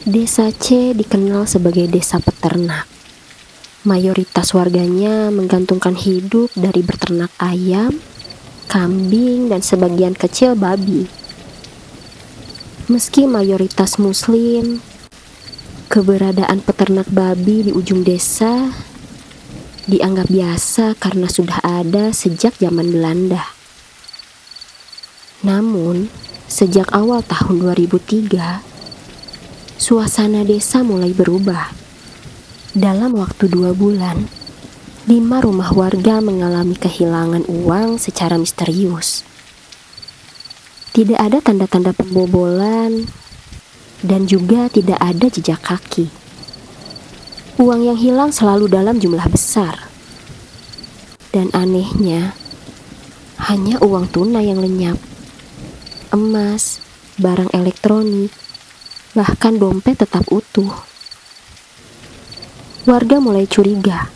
Desa C dikenal sebagai desa peternak. Mayoritas warganya menggantungkan hidup dari beternak ayam, kambing, dan sebagian kecil babi. Meski mayoritas muslim, keberadaan peternak babi di ujung desa dianggap biasa karena sudah ada sejak zaman Belanda. Namun, sejak awal tahun 2003, suasana desa mulai berubah. Dalam waktu 2 bulan, 5 rumah warga mengalami kehilangan uang secara misterius. Tidak ada tanda-tanda pembobolan dan juga tidak ada jejak kaki. Uang yang hilang selalu dalam jumlah besar. Dan anehnya, hanya uang tunai yang lenyap. Emas, barang elektronik, bahkan dompet tetap utuh. Warga mulai curiga.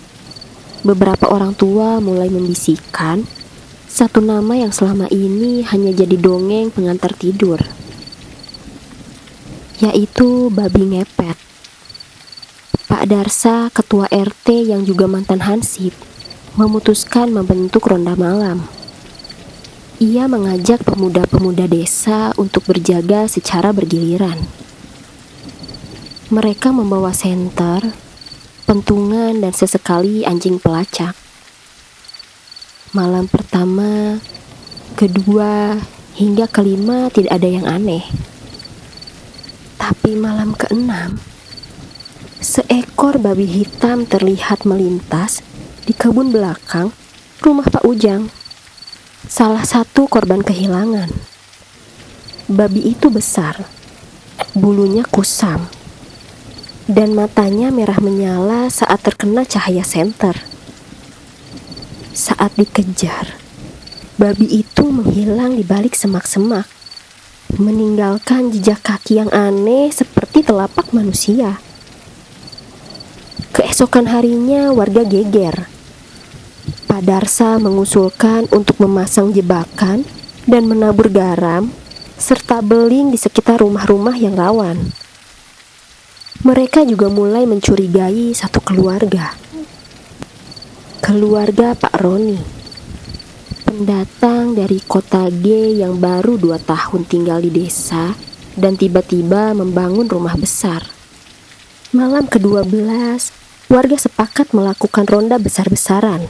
Beberapa orang tua mulai membisikkan satu nama yang selama ini hanya jadi dongeng pengantar tidur, yaitu babi ngepet. Pak Darsa, ketua RT yang juga mantan hansip, memutuskan membentuk ronda malam. Ia mengajak pemuda-pemuda desa untuk berjaga secara bergiliran. Mereka membawa senter, pentungan, dan sesekali anjing pelacak. Malam pertama, kedua, hingga kelima tidak ada yang aneh. Tapi malam keenam, seekor babi hitam terlihat melintas di kebun belakang rumah Pak Ujang, salah satu korban kehilangan. Babi itu besar, bulunya kusam, dan matanya merah menyala saat terkena cahaya senter. Saat dikejar, babi itu menghilang di balik semak-semak, meninggalkan jejak kaki yang aneh seperti telapak manusia. Keesokan harinya warga geger. Pak Darsa mengusulkan untuk memasang jebakan dan menabur garam serta beling di sekitar rumah-rumah yang rawan. Mereka juga mulai mencurigai satu keluarga. Keluarga Pak Roni, pendatang dari kota G yang baru 2 tahun tinggal di desa dan tiba-tiba membangun rumah besar. Malam ke-12, warga sepakat melakukan ronda besar-besaran.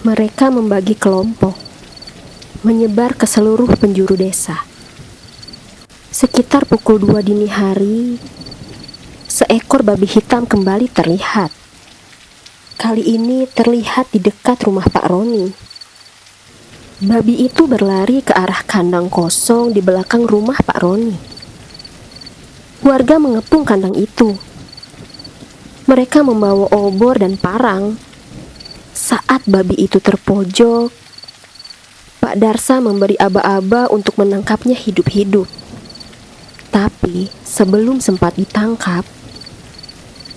Mereka membagi kelompok, menyebar ke seluruh penjuru desa. Sekitar pukul 2 dini hari, seekor babi hitam kembali terlihat. Kali ini terlihat di dekat rumah Pak Roni. Babi itu berlari ke arah kandang kosong di belakang rumah Pak Roni. Warga mengepung kandang itu. Mereka membawa obor dan parang. Saat babi itu terpojok, Pak Darsa memberi aba-aba untuk menangkapnya hidup-hidup. Tapi sebelum sempat ditangkap,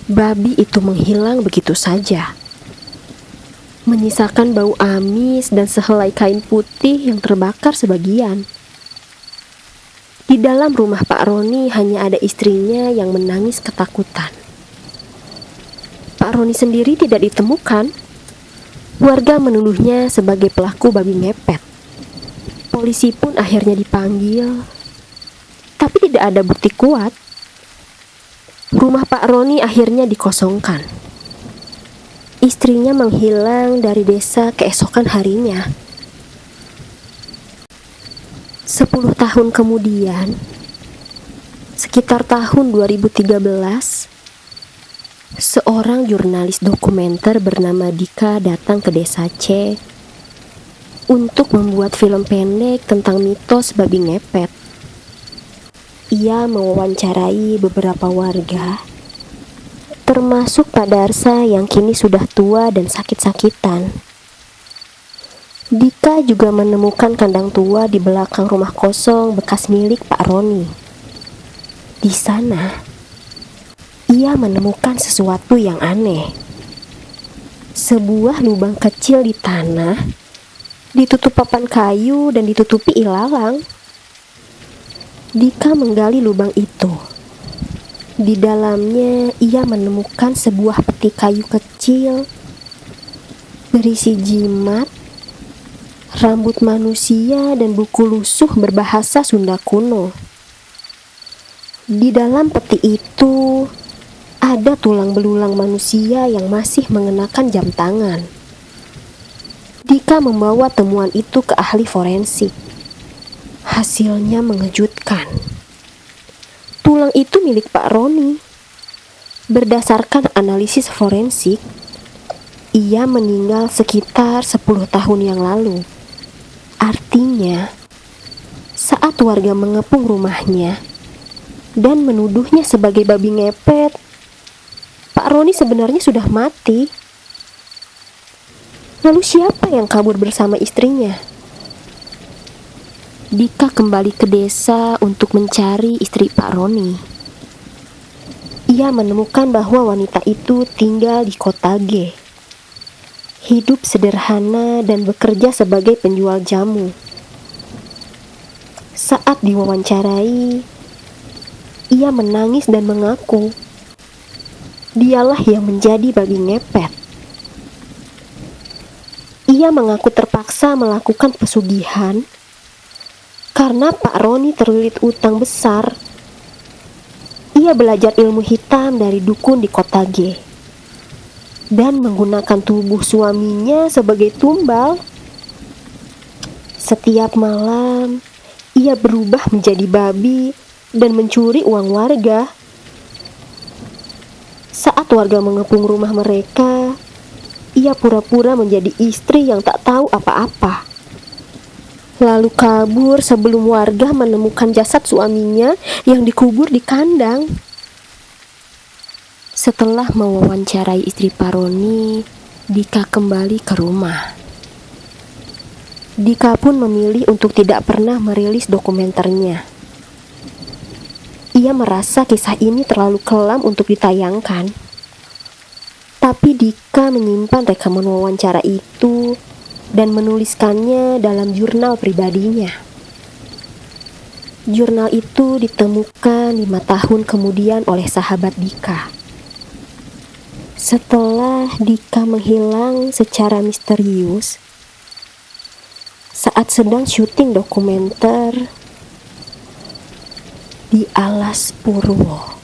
babi itu menghilang begitu saja, menyisakan bau amis dan sehelai kain putih yang terbakar sebagian. Di dalam rumah Pak Roni hanya ada istrinya yang menangis ketakutan. Pak Roni sendiri tidak ditemukan. Warga menuduhnya sebagai pelaku babi ngepet. Polisi pun akhirnya dipanggil, tapi tidak ada bukti kuat. Rumah Pak Roni akhirnya dikosongkan. Istrinya menghilang dari desa keesokan harinya. 10 tahun kemudian, sekitar tahun 2013, seorang jurnalis dokumenter bernama Dika datang ke desa C untuk membuat film pendek tentang mitos babi ngepet. Ia mewawancarai beberapa warga, termasuk Pak Darsa yang kini sudah tua dan sakit-sakitan. Dika juga menemukan kandang tua di belakang rumah kosong bekas milik Pak Roni. Di sana, ia menemukan sesuatu yang aneh. Sebuah lubang kecil di tanah, ditutup papan kayu dan ditutupi ilalang. Dika menggali lubang itu. Di dalamnya ia menemukan sebuah peti kayu kecil berisi jimat, rambut manusia, dan buku lusuh berbahasa Sunda kuno. Di dalam peti itu ada tulang belulang manusia yang masih mengenakan jam tangan. Dika membawa temuan itu ke ahli forensik. Hasilnya mengejutkan. Tulang itu milik Pak Roni. Berdasarkan analisis forensik, ia meninggal sekitar 10 tahun yang lalu. Artinya, saat warga mengepung rumahnya dan menuduhnya sebagai babi ngepet, Pak Roni sebenarnya sudah mati. Lalu siapa yang kabur bersama istrinya? Dika kembali ke desa untuk mencari istri Pak Roni. Ia menemukan bahwa wanita itu tinggal di kota G. Hidup sederhana dan bekerja sebagai penjual jamu. Saat diwawancarai, ia menangis dan mengaku dialah yang menjadi babi ngepet. Ia mengaku terpaksa melakukan pesugihan karena Pak Roni terlilit utang besar. Ia belajar ilmu hitam dari dukun di kota G dan menggunakan tubuh suaminya sebagai tumbal. Setiap malam, ia berubah menjadi babi dan mencuri uang warga. Saat warga mengepung rumah mereka, ia pura-pura menjadi istri yang tak tahu apa-apa. Lalu kabur sebelum warga menemukan jasad suaminya yang dikubur di kandang. Setelah mewawancarai istri Pak Roni, Dika kembali ke rumah. Dika pun memilih untuk tidak pernah merilis dokumenternya. Ia merasa kisah ini terlalu kelam untuk ditayangkan. Tapi Dika menyimpan rekaman wawancara itu dan menuliskannya dalam jurnal pribadinya. Jurnal itu ditemukan 5 tahun kemudian oleh sahabat Dika. Setelah Dika menghilang secara misterius saat sedang syuting dokumenter di Alas Purwo.